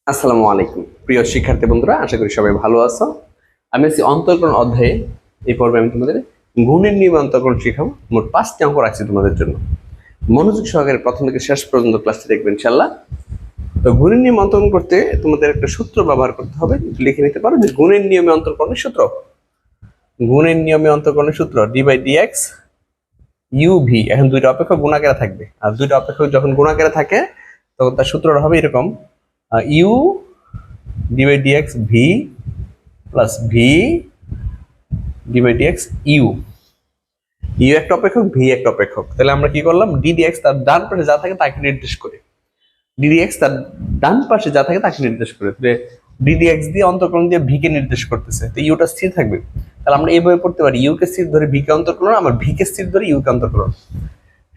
আসসালামু আলাইকুম প্রিয় শিক্ষার্থী বন্ধুরা, আশা করি সবাই ভালো আছো। আমি আছি অন্তরকরণ অধ্যায়ে। এই পর্বে আমি তোমাদের গুণের নিয়ম অন্তরকরণ শেখাবো। মোট 5টি অঙ্ক রাখছি তোমাদের জন্য। মনোযোগ সহকারে প্রথম থেকে শেষ পর্যন্ত ক্লাসটি দেখবেন ইনশাআল্লাহ। তো গুণের নিয়ম অন্তরকরণ করতে তোমাদের একটা সূত্র ব্যবহার করতে হবে। লিখে নিতে পারো যে গুণের নিয়মে অন্তরকরণের সূত্র। গুণের নিয়মে অন্তরকরণের সূত্র d/dx uv। এখন দুইটা অপেক্ষক গুণাকারে থাকবে, আর দুইটা অপেক্ষক যখন গুণাকারে থাকে তখন তার সূত্রটা হবে এরকম: u d/dx v plus v d/dx u। u একটা অপেক্ষক, v একটা অপেক্ষক। তাহলে আমরা কি করলাম, ddx তার ডান পাশে যা থাকে তাকে নির্দেশ করে, ddx তার ডান পাশে যা থাকে তাকে নির্দেশ করে। তাহলে ddx দিয়ে অন্তর্কলন দিয়ে v কে নির্দেশ করতেছে, তো ইউটা স্থির থাকবে। তাহলে আমরা এইভাবে পড়তে পারি, ইউ কে স্থির ধরে v কে অন্তর্কলন, আবার v কে স্থির ধরে ইউ কে অন্তর্কলন।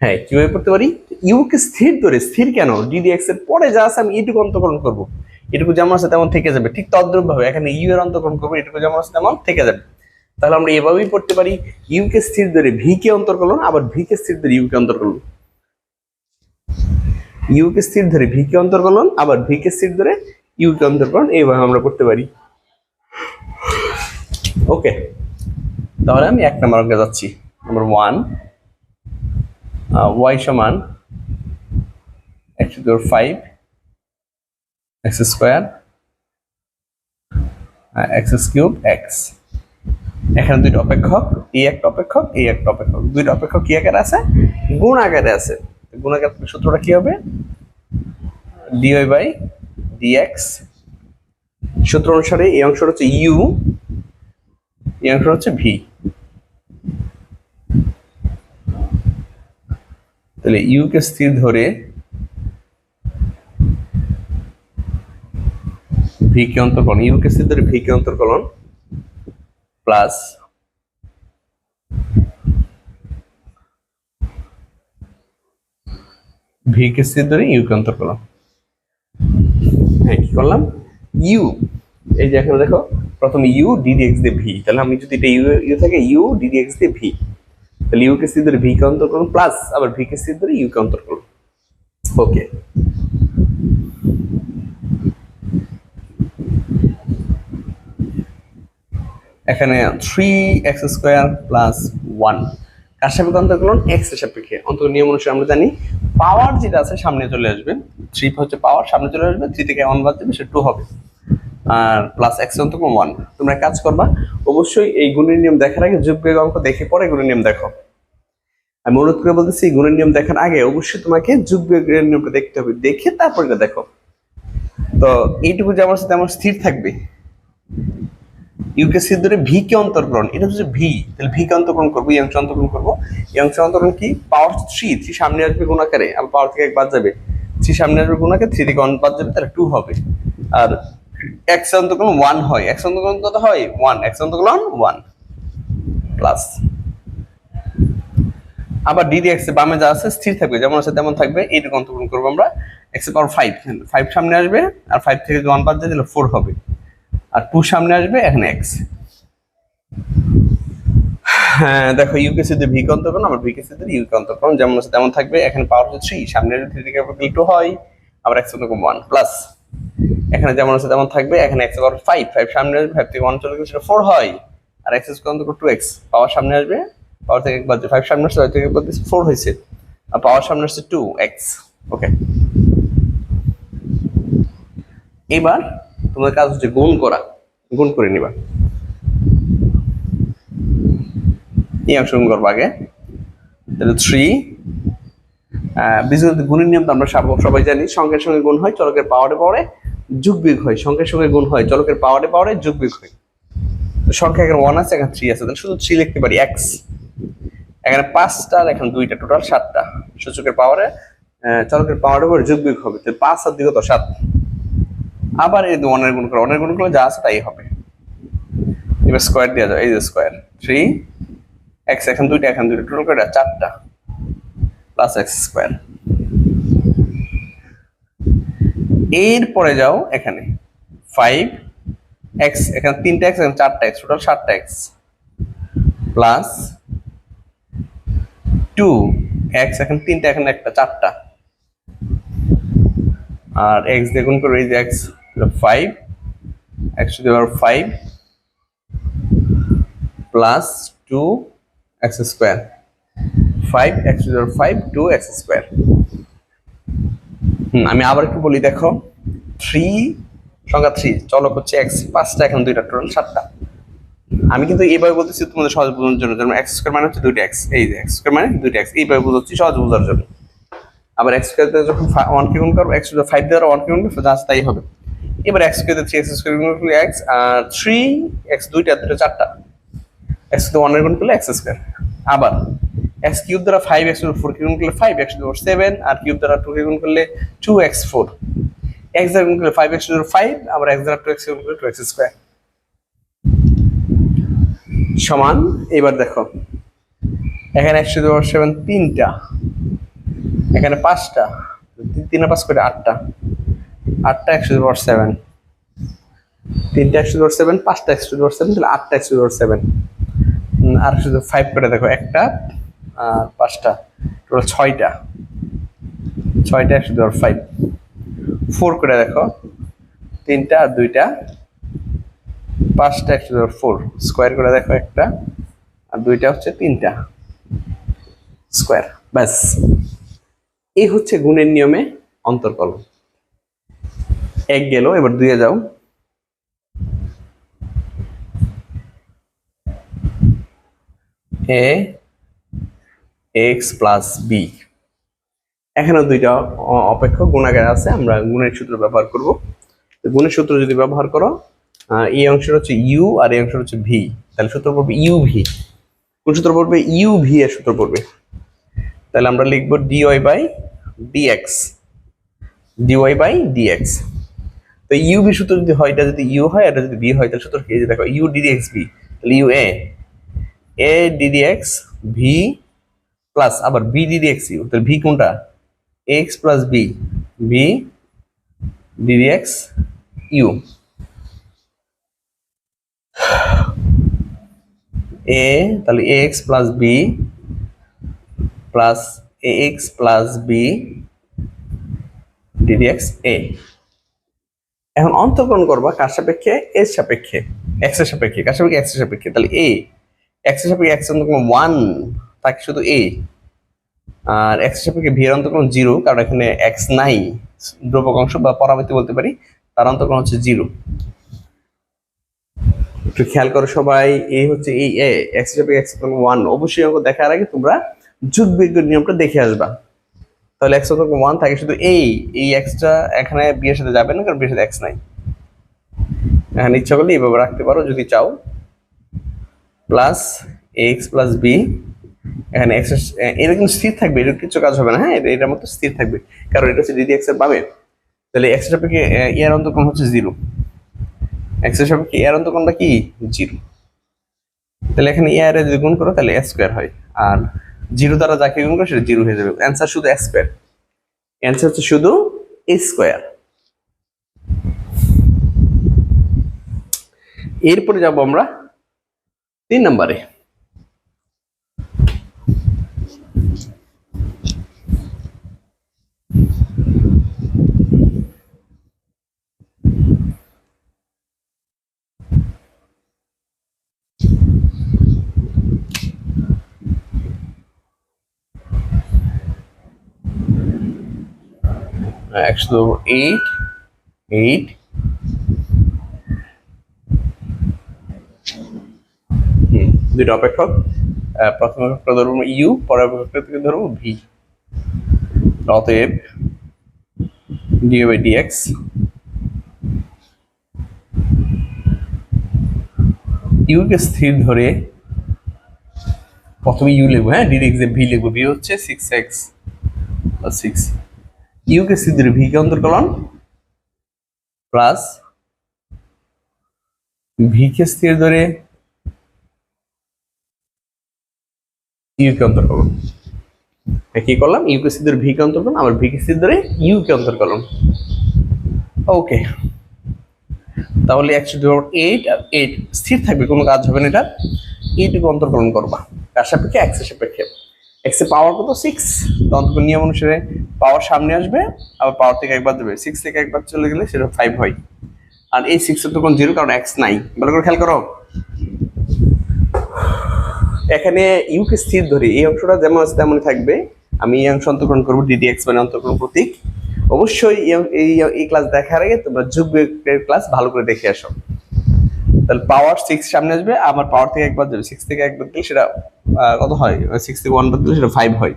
হ্যাঁ, কিভাবে পড়তে পারি, ইউ কে স্থির ধরে, স্থির কেন, ddx এর পরে যা আছে আমি এইটুকু অন্তর্কলন করবো, এটুকু যেমন আছে তেমন থেকে যাবে। ঠিক তদ্রুপ ভাবে এখানে ইউ এর অন্তর্কলন করবো, এটুকু যেমন আছে তেমন থেকে যাবে। তাহলে আমরা এভাবেই পড়তে পারি, ইউ কে স্থির ধরে ভি কে অন্তর্কলন, আবার ভি কে স্থির ধরে ইউ কে অন্তর্কলন। ইউ কে স্থির ধরে ভি কে অন্তর্কলন, আবার ভি কে স্থির ধরে ইউ কে অন্তর্কলন। এইভাবে আমরা করতে পারি। ওকে, তাহলে আমি 1 নম্বর অঙ্কে যাচ্ছি। নাম্বার 1, y সমান x⁵ x square x³ x। এখানে দুইটা অপেক্ষক, এই একটা অপেক্ষক, এই একটা অপেক্ষক। দুইটা অপেক্ষক কি আকারে আছে, গুণ আকারে আছে। গুণ আকারে সূত্রটা কি হবে, dy/dx। সূত্র অনুসারে এই অংশটা হচ্ছে u, এই অংশটা হচ্ছে v। তাহলে u কে স্থির ধরে v কে অন্তর্কলন, u কে স্থির ধরে v কে অন্তর্কলন প্লাস v কে স্থির ধরে u কে অন্তর্কলন। হ্যাঁ, কি করলাম, u, এই যে এখানে দেখো প্রথমে u ddx দিয়ে v। তাহলে আমি যদি এটা u থাকে u ddx দিয়ে v, তাহলে u কে স্থির ধরে v কে অন্তর্কলন প্লাস আবার v কে স্থির ধরে u কে অন্তর্কলন। ওকে, এখানে 3x² প্লাস 1 কার সাপেক্ষে অন্তর্কলন, x এর সাপেক্ষে। অন্তর্কলন নিয়ম অনুসারে আমরা জানি পাওয়ার যেটা আছে সামনে চলে আসবে, 3 হচ্ছে পাওয়ার, সামনে চলে আসবে, 3 থেকে 1 বাদ যাবে, সেটা 2 হবে, আর প্লাস x অন্তর্কলন 1। তোমরা কাজ করবা, অবশ্যই এই গুণের নিয়ম দেখার আগে যোগ বিয়োগ অঙ্ক দেখে পরে গুণের নিয়ম দেখো। আমি অনুরোধ করে বলতেছি, গুণের নিয়ম দেখার আগে অবশ্যই তোমাকে যোগ বিয়োগের নিয়মটা দেখতে হবে, দেখে তারপর এটা দেখো। তো এইটুকু যেমন আছে তেমন স্থির থাকবে। ইউ কে স্থির ধরে ভি কে অন্তর্কলন, এটা হচ্ছে ভি, তাহলে ভি কে অন্তর্কলন করবো, এই অংশ অন্তর্কলন করবো। এই অংশ অন্তর্কলন কি, পাওয়ার 3 সামনে আসবে গুণাকারে, আর পাওয়ার থেকে 1 বাদ যাবে, 3 সামনে আসবে গুণাকারে, 3 থেকে 1 বাদ যাবে, তাহলে 2 হবে। আর x অন্তর্কলন 1 হয়, x অন্তর্কলন কত হয়, 1, x অন্তর্কলন 1 প্লাস আবার ddx বামে যা আছে স্থির থাকবে, যেমন আছে তেমন থাকবে, এইটুকু অন্তর্কলন করবো আমরা। x এর পাওয়ার 5 সামনে আসবে, আর 5 থেকে 1 বাদ যায় তাহলে 4 হবে, আর 2 সামনে আসবে, এখানে x। হ্যাঁ দেখো, ইউ কে স্থির ধরে ভি কে অন্তর্কলন, আবার ভি কে স্থির ধরে ইউ কে অন্তর্কলন, যেমন আছে তেমন থাকবে। এখানে পাওয়ার হচ্ছে 3, সামনে আসবে 3 থেকে 2 হয়, আবার x অন্তর্কলন 1 প্লাস এখানে যেমন আছে তেমন থাকবে। এখানে x এর পাওয়ার 5 সামনে আসবে, 5 থেকে 1 চলে গেলে সেটা 4 হয়, আর x স্কয়ার অন্তর্কলন 2x। পাওয়ার সামনে আসবে, পাওয়ার থেকে 1 বাদ যায়, 5 সামনে আসছে, 5 থেকে 1 বাদ দিচ্ছে, 4 হয়েছে, আর পাওয়ার সামনে আসছে 2x। ওকে, এবার তোমার কাজ হচ্ছে গুণ করা, গুণ করে নিবা। এই অংশ গুণ করবো আগে, তাহলে 3 বীজগণিত গুণের নিয়ম তো আমরা সবাই জানি, সংখ্যার সঙ্গে গুণ হয়, চলকের পাওয়ারে পাওয়ারে যোগ বিয়োগ হয়, সংখ্যার সঙ্গে গুণ হয়, চলকের পাওয়ারে পাওয়ারে যোগ বিয়োগ হয়। সংখ্যা এখানে 1 আছে, এখানে 3 আছে, তাহলে শুধু 3 লিখতে পারি, x। এখানে 5টা, এখানে 2টা, টোটাল 7টা। সূচকের পাওয়ারে চলকের পাওয়ারে পাওয়ারে যোগ বিয়োগ হবে, তাহলে 5 আর 2 কত, 7। আবার এই 1 এর গুণ করো, 1 এর গুণ করলে যা আছে তাই হবে। এবার স্কয়ার দেওয়া যায়, এই যে স্কয়ার 3x, এখানে 2টা, এখানে 2টা, টোটাল কয়টা, 4টা, প্লাস x স্কয়ার। এরপরে যাও এখানে 5x, এখানে 3টা x, এখানে 4টা x, টোটাল 7টা x, প্লাস 2x, এখানে 3টা, এখানে একটা, 4টা, আর x দিয়ে গুণ করে এই যে x 5 x to the power 5 plus 2 x square 5 x to the power 5 2 x square। আমি আবার একটু বলি, দেখো 3 সংখ্যা 3 চলক হচ্ছে x, 5টা, এখন 2টা, টোটাল 7টা। আমি কিন্তু এইভাবে বলতেছি তোমাদের সহজ বোঝানোর জন্য, যেমন x স্কয়ার মানে হচ্ছে 2টা x, এই যে x স্কয়ার মানে 2টা x, এইভাবে বোঝাচ্ছি সহজ বোঝার জন্য। আবার x স্কয়ার দিয়ে যখন 1 কে গুণ করব, x টু the 5 দ্বারা 1 কে গুণ করব, জাস্ট তাই হবে। এবার x স্কয়ার দিয়ে 3x স্কয়ার গুণ করলে x, আর 3x 2টা 4টা, x টু the 1 এর গুণ করলে x স্কয়ার। আবার x কিউব দ্বারা 5x টু the 4 কে গুণ করলে 5x two the 7, R cube দ্বারা 2 কে গুণ করলে 2x4, x দ্বারা গুণ করলে 5x টু the 5, আবার x দ্বারা 2x গুণ করলে 2x স্কয়ার সমান। এবার দেখো এখানে x টু the 7 3টা, এখানে 5টা, 3 আর 5 করে 8টা, 8টা x টু the 7, 3টা x টু the 7, 5টা x টু the 7, তাহলে 8টা x টু the 7, আর x টু the 5 করে দেখো, একটা আর 5টা, টোটাল 6টা, 6টা x টু the 5, 4 করে দেখো, 3টা আর 2টা, 5টা x টু the 4, স্কয়ার করে দেখো, একটা আর 2টা হচ্ছে 3টা স্কয়ার। ব্যাস, এই হচ্ছে গুণের নিয়মে অন্তর্কলন। 1 গেল, এবার 2 এ যাও। a x প্লাস b, এখানে 2টা অপেক্ষক গুণাকার আছে, আমরা গুণের সূত্র ব্যবহার করব। তো গুণের সূত্র যদি ব্যবহার করো, এই অংশটা হচ্ছে u আর এই অংশটা হচ্ছে v, তাহলে সূত্র পড়বে uv। কোন সূত্র পড়বে? uv এর সূত্র পড়বে। তাহলে আমরা লিখব dy by dx, dy by dx। তো uv সূত্র যদি হয়, এটা যদি u হয়, এটা যদি v হয়, তাহলে সূত্র কি? এই যে দেখো u ddx v, তাহলে u a ddx v plus আবার b ddx u, তাহলে v কোনটা? x plus b, v ddx u, a তাহলে ax plus b plus ax plus b ddx a। এখন অন্তর্কলন করবা কার সাপেক্ষে? এর সাপেক্ষে, x এর সাপেক্ষে। কার সাপেক্ষে? x এর সাপেক্ষে। তাহলে a x এর সাপেক্ষে x অন্তর্কলন 1 থাকে শুধু a, আর x এর সাপেক্ষে v এর অন্তর্কলন 0, কারণ এখানে x নাই, ধ্রুবক অংশ বা পরামিতি বলতে পারি, তার অন্তর্কলন হচ্ছে 0। একটু খেয়াল করো সবাই, এই হচ্ছে এই a, x এর সাপেক্ষে x অন্তর্কলন 1। অবশ্যই অঙ্ক দেখার আগে তোমরা যোগবিয়োগের নিয়মটা দেখে আসবা। তাহলে x অন্তর্কলন 1 থাকে শুধু এই xটা এখানে b এর সাথে যাবে না, কারণ b এর সাথে x নাই। এখানে ইচ্ছা করলে এইভাবে রাখতে পারো যদি চাও, প্লাস ax প্লাস b, এখানে x এরকম স্থির থাকবে, এর কিছু কাজ হবে না। হ্যাঁ, এটার মতো স্থির থাকবে, কারণ এটা হচ্ছে ddx এর বামে। তাহলে x এর সাপেক্ষে এর অন্তর্কলন হচ্ছে 0, x এর সাপেক্ষে এর অন্তর্কলনটা কি? 0। তাহলে এখানে এ আর যদি গুণ করো তাহলে a স্কয়ার হয়, আর 0 দ্বারা যাকে গুণ করো সেটা 0 হয়ে যাবে। অ্যান্সার শুধু a স্কয়ার, অ্যান্সার হচ্ছে শুধু a স্কয়ার। এরপরে যাব আমরা 3 নম্বরে। x to the 8 দুটো অপেক্ষক, প্রথম অপেক্ষক ধরবো u, পরের অপেক্ষক ধরবো v। অতএব dy by dx u কে স্থির ধরে, প্রথমে u লিখবো, হ্যাঁ, ddx এ v লিখবো, v হচ্ছে 6x plus 6, u কে স্থির ধরে v কে অন্তর্কলন প্লাস v কে স্থির ধরে u কে অন্তর্কলন। কি করলাম? u কে স্থির ধরে v কে অন্তর্কলন, আবার v কে স্থির ধরে u কে অন্তর্কলন। ওকে, তাহলে x টু the power 8 আর 8 স্থির থাকবে, কোনো কাজ হবে না। এটা 8 কে অন্তর্কলন করবা কার সাপেক্ষে? x এর সাপেক্ষে। x এর পাওয়ার কত? 6, তো অন্তর্কলন নিয়ম অনুসারে পাওয়ার সামনে আসবে, আবার পাওয়ার থেকে একবার দেবে, 6 থেকে একবার চলে গেলে সেটা 5 হয়। আর এই 6 এর তো কোনো 0, কারণ x নাই। ভালো করে খেয়াল করো, এখানে ইউ কে স্থির ধরি, এই অংশটা যেমন আছে তেমনই থাকবে। আমি এই অংশ অন্তর্গ্রহণ করবো, ddx মানে অন্তর্গ্রহণ প্রতীক। অবশ্যই এই ক্লাস দেখার আগে তোমরা যোগবিয়োগের ক্লাস ভালো করে দেখে আসো। তাহলে পাওয়ার 6 সামনে আসবে, আমার পাওয়ার থেকে একবার যাবে, 6 থেকে একবার দিলে সেটা কত হয়, 6 থেকে 1 বাদ দিলে সেটা 5 হয়।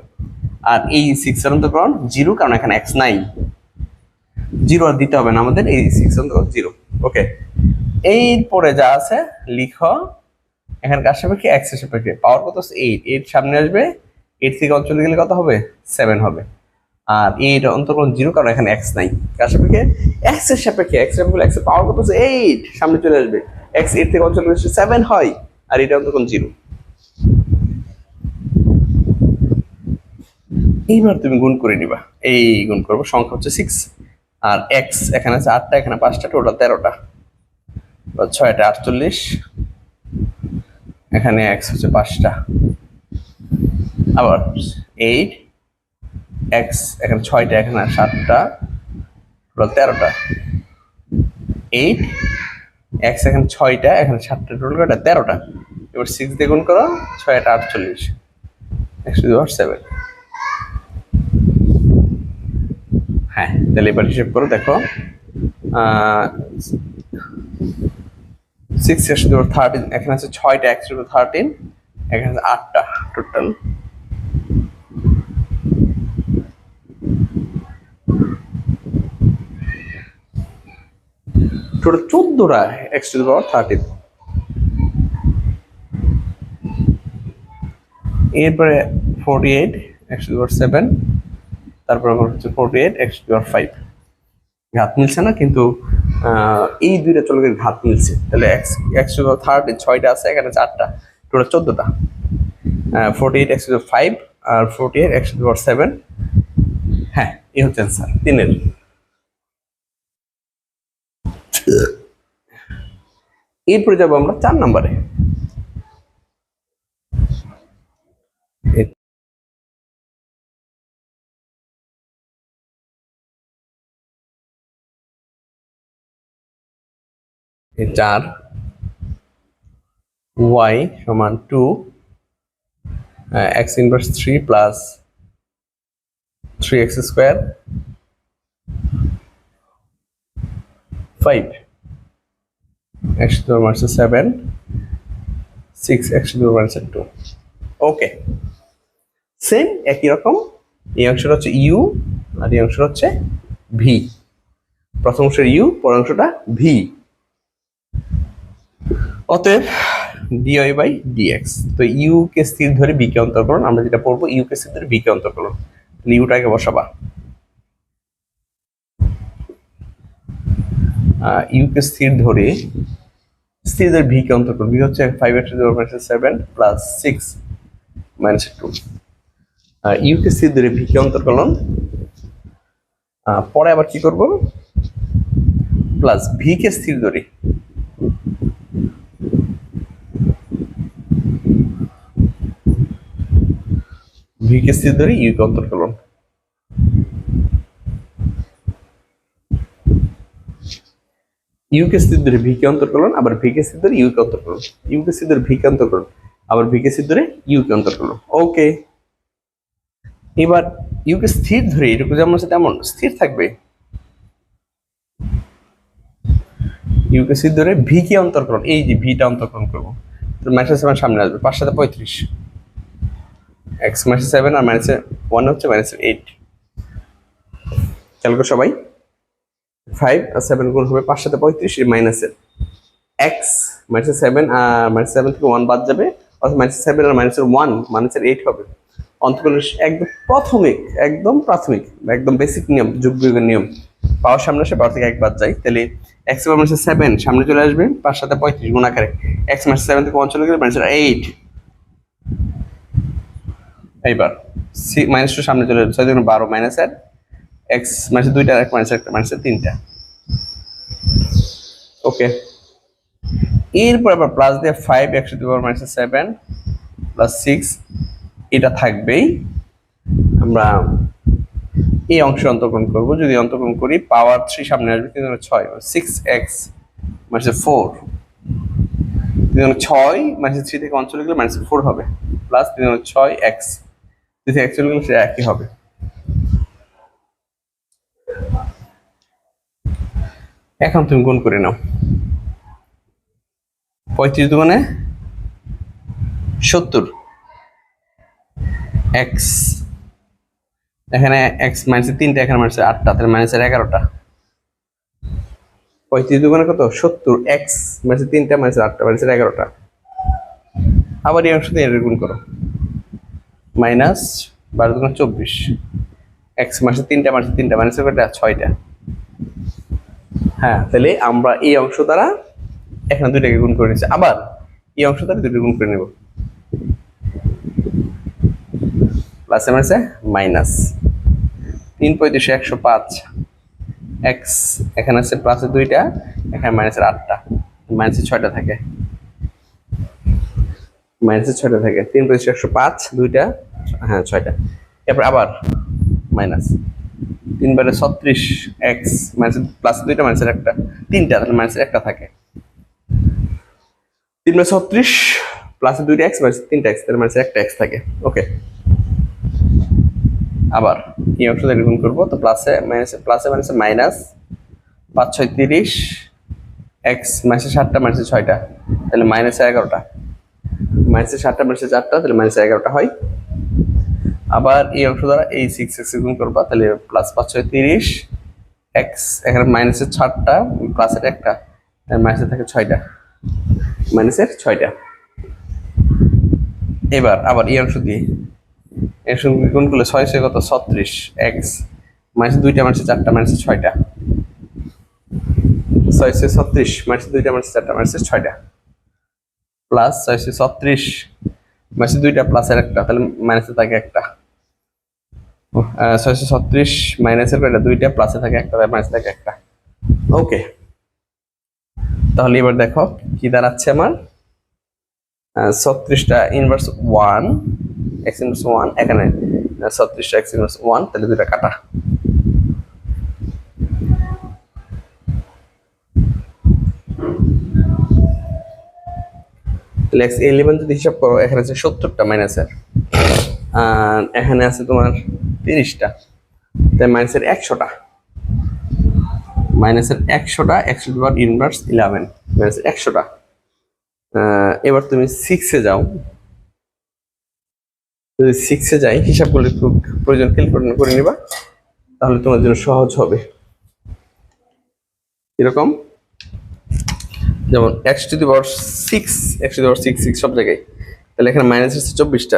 আর এই 6 এর অন্তর্গ্রহণ 0, কারণ এখানে x নাই, 0 আর দিতে হবে না আমাদের, এই 6 এর অন্তর্গ্রহণ 0। ওকে, এরপরে যা আছে লিখো, এখানে কার সাপেক্ষে, x এর সাপেক্ষে। পাওয়ার কত আছে 8, 8 সামনে আসবে, 8 থেকে অঞ্চলে গেলে কত হবে, 7 হবে। আর এর অন্তর্গ্রহণ 0, কারণ এখানে x নাই। কার সাপেক্ষে, x এর সাপেক্ষে। x এর সাপেক্ষে x এর পাওয়ার কত আছে 8, সামনে চলে আসবে, x 8 থেকে অঞ্চলে গেলে 7 হয়, আর এটা অন্তর্গ্রহণ 0। এইবার তুমি গুণ করে নিবা, এই গুণ করবো, সংখ্যা হচ্ছে 6, আর x এখানে আছে 8টা, এখানে 5টা, টোটাল 13টা, 6টা 48, এখানে x হচ্ছে 5টা, আবার 8, x এখানে 6টা, এখানে 7টা, টোটাল 13টা, 8, x এখানে 6টা, এখানে 7টা, টোটাল কয়টা, 13টা। এবার 6 দিয়ে গুণ করো, 6টা 48, x টু দি পাওয়ার 7। হ্যাঁ, তাহলে এবার হিসেব করো, দেখো 6 x টু দি পাওয়ার 13, এখানে আছে 6টা, x টু দি পাওয়ার 13, এখানে আছে 8টা, টোটাল টোটাল 14টা x টু দি পাওয়ার 13। এরপরে 48 x টু দি পাওয়ার 7, তারপর আমার হচ্ছে 48 x টু দি পাওয়ার 5। ঘাত মিলছে না, কিন্তু এই দুইটা চলকের ঘাত মিলছে। তাহলে x টু দি পাওয়ার 13 6টা আছে, এখানে 4টা, টোটাল 14টা। 48 x টু দি পাওয়ার 5 আর 48 x টু দি পাওয়ার 7। হ্যাঁ, এই হচ্ছে অ্যান্সার 3-এর। এরপরে যাবো আমরা 4 নম্বরে। চার y সমান 2, x inverse 3 plus 3x square 5, x to the power 7, 6x two the power 2। Okay, same একই রকম। এই অংশটা হচ্ছে u, আর এই অংশটা হচ্ছে v। প্রথম অংশের u, পরের অংশটা v। অতএব dy বাই dx। তো u কে স্থির ধরে v কে অন্তর্কলন, আমরা যেটা পড়বো u কে স্থির ধরে v কে অন্তর্কলন। ইউটাকে বসাবা, u কে স্থির ধরে v কে অন্তর্কলন। v হচ্ছে 5x two the power 7 plus 6 minus 2। u কে স্থির ধরে v কে অন্তর্কলন, পরে আবার কি করব, প্লাস v কে স্থির ধরে v কে স্থির ধরে u কে অন্তর্কলন। u কে স্থির ধরে v কে অন্তর্কলন, আবার v কে স্থির ধরে u কে অন্তর্কলন, u কে স্থির ধরে v কে অন্তর্কলন, আবার v কে স্থির ধরে u কে অন্তর্কলন। ওকে, এবার u কে স্থির ধরে এটুকু যেমন আছে তেমন স্থির থাকবে, u কে স্থির ধরে v কে অন্তর্কলন, এই যে v টা অন্তর্কলন করব, তো -7 সামনে আসবে, 5 7 35, x -7 আর -1 হচ্ছে -8। খেয়াল করো সবাই, 5 আর 7 গুণ হবে 5 7 35, এই মাইনাসের x -7 আর -7 থেকে 1 বাদ যাবে, অর্থাৎ -7 আর -1 -8 হবে। অন্তর্কলনের একদম প্রাথমিক একদম বেসিক নিয়ম, যোগবিয়োগের নিয়ম। পাওয়ার সামনে আসে, পাওয়ার থেকে 1 বাদ যায়, তাহলে x -7 সামনে চলে আসবে, 5 7 35 গুণ আকারে, x -7 থেকে 1 চলে গেলে -8। এইবার -2 সামনে চলে আসবে, 6 12 -8, x -2টা আর -3টা। ওকে, এরপর আবার প্লাস দিয়ে 5x two the power -7 plus 6, এটা থাকবেই। আমরা এই অংশে অন্তর্গ্রহণ করবো। যদি অন্তর্গ্রহণ করি পাওয়ার 3 সামনে আসবে 3 6 6x মাইনাস 4 6 মাইনাস 3 থেকে 1 চলে গেলে মাইনাস 4 হবে প্লাস 6x 3 থেকে 1 চলে গেলে সেটা একই হবে। এখন তুমি গুণ করে নাও 35 দুগুণে 70 x এখানে x মাইনাস 3টা এখানে মাইনাস 8টা তাহলে মাইনাস 11টা 35 দুগুণে কত 70 x মাইনাস 3টা মাইনাস 8টা মাইনাস 11টা। আবার এই অংশ দিয়ে গুণ করো মাইনাস 12 দুগুণে 24 x মাইনাস 3টা মাইনাস 3টা মাইনাস 6টা। হ্যাঁ তাহলে আমরা এই অংশ দ্বারা এখানে দুইটাকে গুণ করে নিচ্ছি, আবার এই অংশ দ্বারা দুটো গুণ করে নেব প্লাসে মাইনাসে মাইনাস 3 35 105 x এখানে আছে প্লাসে 2টা এখানে মাইনাসের 8টা মাইনাসে 6টা থাকে মাইনাসে 6টা থাকে 3 35 105 2টা হ্যাঁ 6টা। এরপর আবার মাইনাস 3 বারে 36 x মাইনাস প্লাস 2টা মাইনাসের 1টা 3টা তাহলে মাইনাসের 1টা থাকে 3 বারে 36 প্লাস 2টা x মাইনাস 3টা x তাহলে মাইনাসের 1টা x থাকে। ওকে আবার এই অংশটা গুণ করবো তো প্লাসে মাইনাসে মাইনাস 5 6 30 x মাইনাসে 7টা মাইনাসে 6টা তাহলে মাইনাসে 11টা মাইনাসে 7টা মাইনাসে 4টা তাহলে মাইনাসে 11টা হয়। আবার এই অংশ দ্বারা এই 6x গুণ করবা তাহলে প্লাস 5 6 30 x এখানে মাইনাসে 7টা প্লাসের 1টা মাইনাসে থাকে 6টা মাইনাসের 6টা। এবার আবার এই অংশ দিয়ে এর সঙ্গে গুণ করলে 6 6 কত 36 x মাইনাস 2টা মাইনাস 4টা মাইনাস 6টা 6 6 36 মাইনাস 2টা মাইনাস 4টা মাইনাস 6টা প্লাস 6 6 36 মাইনাস 2টা প্লাসের 1টা তাহলে মাইনাসে থাকে 1টা 6 6 36 মাইনাসের কয়টা 2টা প্লাসে থাকে 1টা মাইনাসে থাকে 1টা। ওকে তাহলে এবার দেখো কি দাঁড়াচ্ছে আমার 36টা ইনভার্স 1 x ইনভার্স 1 এখানে 36টা x ইনভার্স 1 তাহলে দুটো কাটা তাহলে x 11 যদি হিসাব করো এখানে আছে 70টা মাইনাসের আর এখানে আছে তোমার 30টা তাই মাইনাসের 100টা x to the power inverse 11 মাইনাসের 100টা। এবার তুমি 6 এ যাও যদি 6 এ যাই হিসাব করলে একটু প্রয়োজন ক্যালকুলেট করে নিবা তাহলে তোমার জন্য সহজ হবে। এরকম যেমন x টু দি পাওয়ার 6 সব জায়গায় তাহলে এখানে মাইনাস আছে 24টা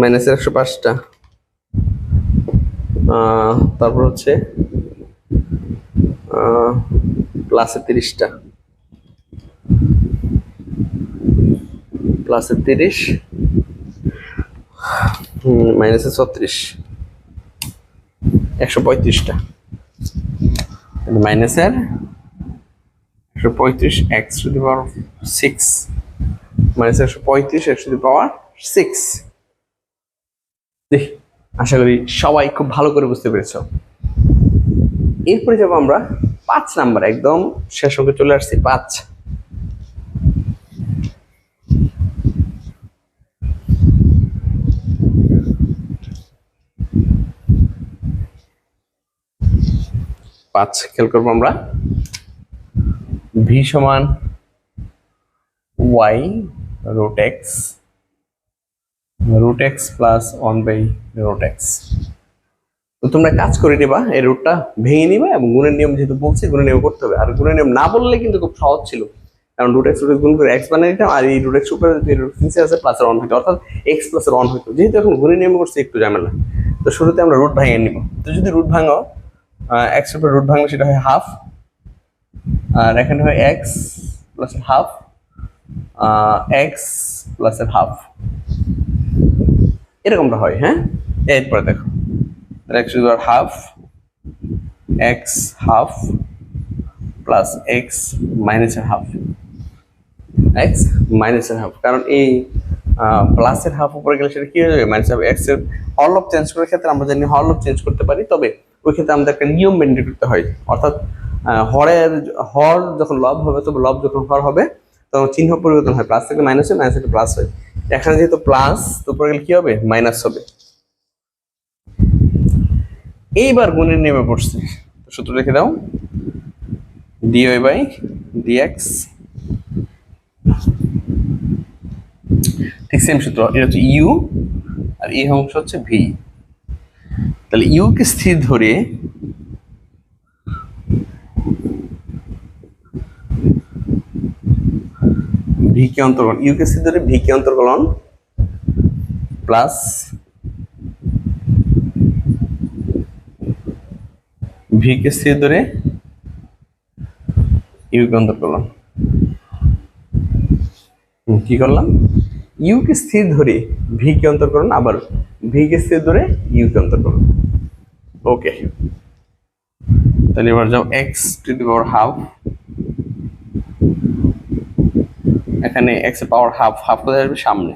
মাইনাসের 105টা তারপর হচ্ছে প্লাসের 30টা প্লাসের 30 মাইনাসের 36 135টা মাইনাসের 135 x to the power 6 minus 135 x to the power 6। আশা করি সবাই খুব ভালো করে বুঝতে পেরেছো। এরপরে যাবো আমরা 5 নাম্বার একদম শেষ অঙ্কে চলে আসছি 5 খেয়াল করবো আমরা v সমান y root x plus 1 by root x। তো তোমরা কাজ করে নিবা এই রুটটা ভেঙে নিবা এবং গুণের নিয়ম যেহেতু বলছে গুণের নিয়ম করতে হবে আর গুণের নিয়ম না বললে কিন্তু খুব সহজ ছিল কারণ root x গুণ করে x বানিয়ে দিতাম আর এই root x উপরে নিচে আছে প্লাস এর 1 হতো অর্থাৎ x প্লাস এর 1 হতো যেহেতু এখন গুণের নিয়ম করছে একটু ঝামেলা। তো শুরুতে আমরা রুট ভাঙিয়ে নিব। তো যদি রুট ভাঙো x এর উপর রুট ভাঙলে সেটা হয় হাফ আর এখানে হয় x plus half x plus half এরকমটা হয়। হ্যাঁ এরপরে দেখো x to the power half x half plus x minus half কারণ এই প্লাসের হাফ উপরে গেলে সেটা কি হয়ে যাবে মাইনাস হাফ। এক্স এর হরলব চেঞ্জ করার ক্ষেত্রে আমরা জানি হরলব চেঞ্জ করতে পারি, তবে ওই ক্ষেত্রে আমাদের একটা নিয়ম মেনটেন করতে হয়। অর্থাৎ হর যখন লব হবে, তবে লব যখন হর হবে তখন চিহ্ন পরিবর্তন হয়, প্লাস থেকে মাইনাস হয়, মাইনাস থেকে প্লাস হয়। এখানে যেহেতু প্লাস, তো উপরে গেলে কি হবে মাইনাস হবে। এইবার গুণের নেমে পড়ছে, সূত্র লিখে দাও, dy বাই dx, ঠিক সেম সূত্র। এটা হচ্ছে ইউ আর এই অংশ হচ্ছে ভি। তাহলে ইউ কে স্থির ধরে ভি কে অন্তর্গণ, ইউ কে স্থির ধরে ভি কে অন্তর্কলন প্লাস ভি কে স্থির ধরে ইউ কে অন্তর্কলন। কি করলাম, ইউ কে স্থির ধরে ভি কে অন্তর্কলন, আবার ভি কে স্থির ধরে ইউ কে অন্তর্কলন। ওকে, তাহলে এবার যাও x two the power half, এখানে এক্স এর পাওয়ার হাফ, হাফ কোথায় আসবে সামনে,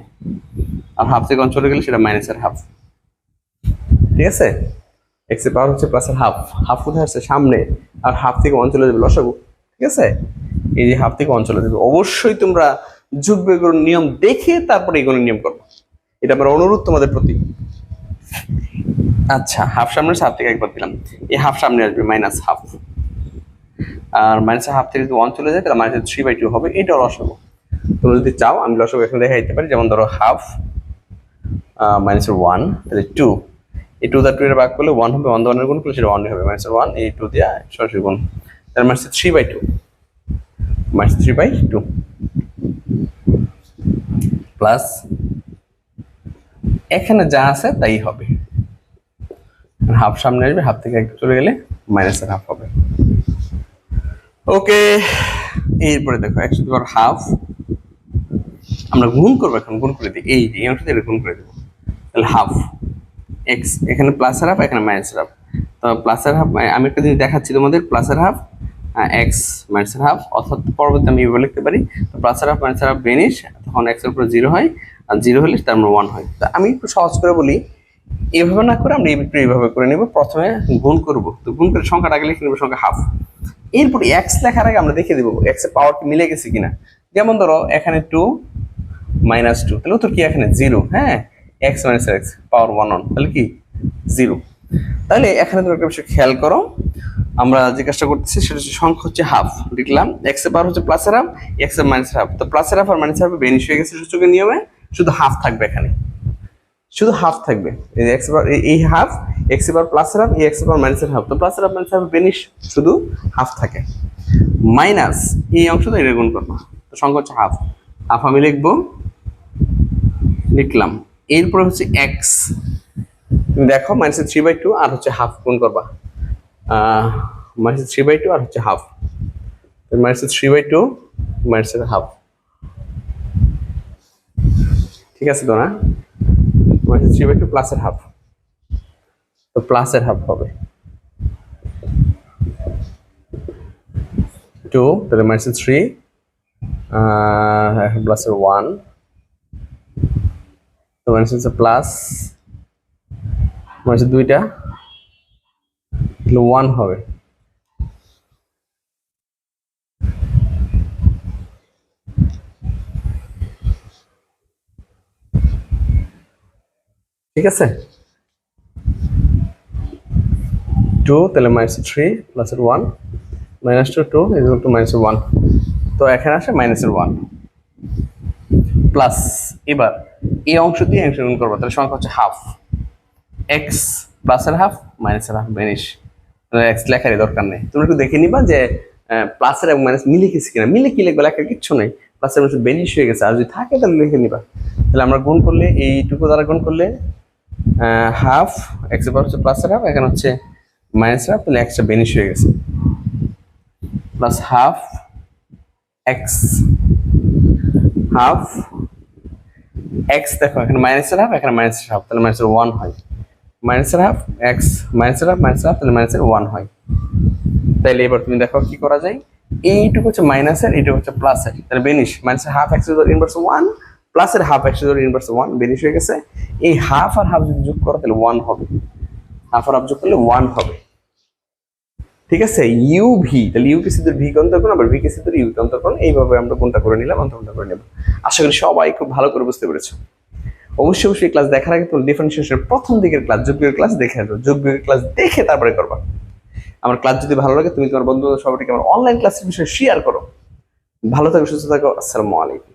আর হাফ থেকে চলে গেলে সেটা মাইনাসের হাফ। ঠিক আছে, এক্স এর পাওয়ার হচ্ছে প্লাসের হাফ, হাফ কোথায় আসছে সামনে, আর হাফ থেকে ওয়ান চলে যাবে লসাগু। ঠিক আছে, এই যে হাফ থেকে ওয়ান চলে যাবে। অবশ্যই তোমরা যোগ বিয়োগের নিয়ম দেখে তারপরে এগুলো নিয়ম করবো, এটা আমার অনুরোধ তোমাদের প্রতি। আচ্ছা, হাফ সামনে হাফ থেকে একবার দিলাম, এই হাফ সামনে আসবে মাইনাস হাফ, আর মাইনাস হাফ থেকে যদি ওয়ান চলে যায় তাহলে মাইনাস 3/2 হবে। এটা লসাগু। তোমরা যদি চাও আমি লসাগু এখানে দেখা দিতে পারি, যেমন ধরো হাফ মাইনাস 1, তাহলে 2, এই 2 দ্বারা 2 এর ভাগ করলে 1 হবে, 1 দ্বারা গুণ করলে সেটা 1 হবে, মাইনাস 1 এই 2 দিয়ে সরাসরি গুণ, তাহলে মাইনাস 3/2, মাইনাস 3/2 প্লাস এখানে যা আছে তাই হবে, হাফ সামনে আসবে, হাফ থেকে একটু চলে গেলে মাইনাসের হাফ হবে। ওকে, এরপরে দেখো x two the power half, আমরা গুণ করবো, এখন গুণ করে দিই, এই অংশটা এটা গুণ করে দেবো, তাহলে হাফ এক্স, এখানে প্লাসের হাফ, এখানে মাইনাসের হাফ। তো প্লাসের হাফ আমি একটা জিনিস দেখাচ্ছি তোমাদের, প্লাসের হাফ এক্স মাইনাসের হাফ, অর্থাৎ পরবর্তী আমি এভাবে লিখতে পারি, তো প্লাসের হাফ মাইনাসের হাফ বেনিশ, তখন এক্স এর উপরে 0 হয়, আর 0 হলে তার মানে 1 হয়। তো আমি একটু সহজ করে বলি, এইভাবে না করে আমরা একটু এইভাবে করে নেব। প্রথমে গুণ করব, তো গুণ করে সংখ্যাটা আগে লিখে নেবো, সংখ্যা হাফ। এরপরে এক্স লেখার আগে আমরা দেখে দেবো এক্স এর পাওয়ারটি মিলে গেছে কিনা। যেমন ধরো এখানে 2 মাইনাস 2, তাহলে উত্তর কি এখানে 0। হ্যাঁ, এক্স মাইনাস এক্স পাওয়ার 1 তাহলে কি 0। তাহলে এখানে তুমি একটা বিষয় খেয়াল করো, আমরা যে কাজটা করতেছি সেটা হচ্ছে সংখ্যা হচ্ছে হাফ লিখলাম, এক্স এর পাওয়ার হচ্ছে প্লাসের হাফ, এক্স এর মাইনাসের হাফ, তো প্লাসের হাফ আর মাইনাসের হাফ বেনিশ হয়ে গেছে সূচকের নিয়মে, শুধু হাফ থাকবে এখানে, শুধু হাফ থাকবে। এই এক্স এর এই হাফ, এক্স এর পাওয়ার প্লাসের হাফ, এই এক্স এর পাওয়ার মাইনাসের হাফ, তো প্লাসের হাফ মাইনাসের হাফ বেনিশ, শুধু হাফ থাকে, মাইনাস এই অংশটা এটা গুণ করবো, তো সংখ্যা হচ্ছে হাফ, হাফ আমি লিখবো, লিখলাম। এরপরে হচ্ছে এক্স, তুমি দেখো মাইনাসের 3/2 আর হচ্ছে হাফ গুণ করবা, মাইনাসের 3/2 আর হচ্ছে হাফ, মাইনাসের 3/2 মাইনাসের হাফ। ঠিক আছে তো না, মাইনাসের 3/2 প্লাসের হাফ, তো প্লাসের হাফ হবে 2, তাহলে মাইনাসের 3 প্লাসের 1, তো মাইনাসের প্লাস মাইনাসের 2টা 1 হবে। ঠিক আছে, 2 তাহলে মাইনাসের 3 প্লাসের 1 মাইনাস 2 ইজ ইকুয়াল টু মাইনাসের 1, তো এখানে আসে মাইনাসের 1 প্লাস, এবার এই অংশ দিয়ে অংশ গুণ করবো, তাহলে সংখ্যা হচ্ছে হাফ, এক্স প্লাসের হাফ মাইনাসের হাফ বেনিশ, এক্স লেখারই দরকার নেই, তুমি একটু দেখে নিবা যে প্লাসের এবং মাইনাস মিলে গেছে কিনা, মিলে কি লিখবে লেখার কিচ্ছু নেই, প্লাসের মাইনাস বেনিশ হয়ে গেছে, আর যদি থাকে তাহলে লিখে নিবা। তাহলে আমরা গুণ করলে এইটুকু দ্বারা গুণ করলে হাফ, এক্স এর পাওয়ার হচ্ছে প্লাসের হাফ, এখানে হচ্ছে মাইনাসের হাফ, তাহলে এক্সটা বেনিশ হয়ে গেছে, plus half x, half x, দেখো এখানে মাইনাসের হাফ, এখানে মাইনাসের হাফ, তাহলে মাইনাসের 1 হয়, মাইনাসের হাফ এক্স মাইনাসের হাফ মাইনাসের হাফ, তাহলে মাইনাসের 1 হয়। তাহলে এবার তুমি দেখো কি করা যায়, এইটুকু হচ্ছে মাইনাসের, এইটুকু হচ্ছে প্লাসের, তাহলে বেনিশ মাইনাসের হাফ এক্স ইনভার্স 1 প্লাসের হাফ এক্স ধরে ইনভার্স 1 বেরিশ হয়ে গেছে। এই হাফ আর হাফ যদি যোগ করো তাহলে 1 হবে, হাফ আর হাফ যোগ করলে 1 হবে। ঠিক আছে, ইউ ভি, তাহলে ইউ কে সিদ্ধের ভি কে অন্তর করুন, আবার ভি কে সিদ্ধের ইউ কে অন্তর করুন, এইভাবে আমরা কোনটা করে নিলাম, অন্তরটা করে নেব। আশা করি সবাই খুব ভালো করে বুঝতে পেরেছো। অবশ্যই অবশ্যই ক্লাস দেখার আগে তোমার ডিফারেন্সিয়েশনের প্রথম দিকের ক্লাস, যোগ বিয়োগের ক্লাস দেখে আসো, যোগ বিয়োগের ক্লাস দেখে তারপরে করবা। আমার ক্লাস যদি ভালো লাগে তুমি তোমার বন্ধু সবাইকে আমার অনলাইন ক্লাসের বিষয়ে শেয়ার করো। ভালো থাকো, সুস্থ থাকো, আসসালামু আলাইকুম।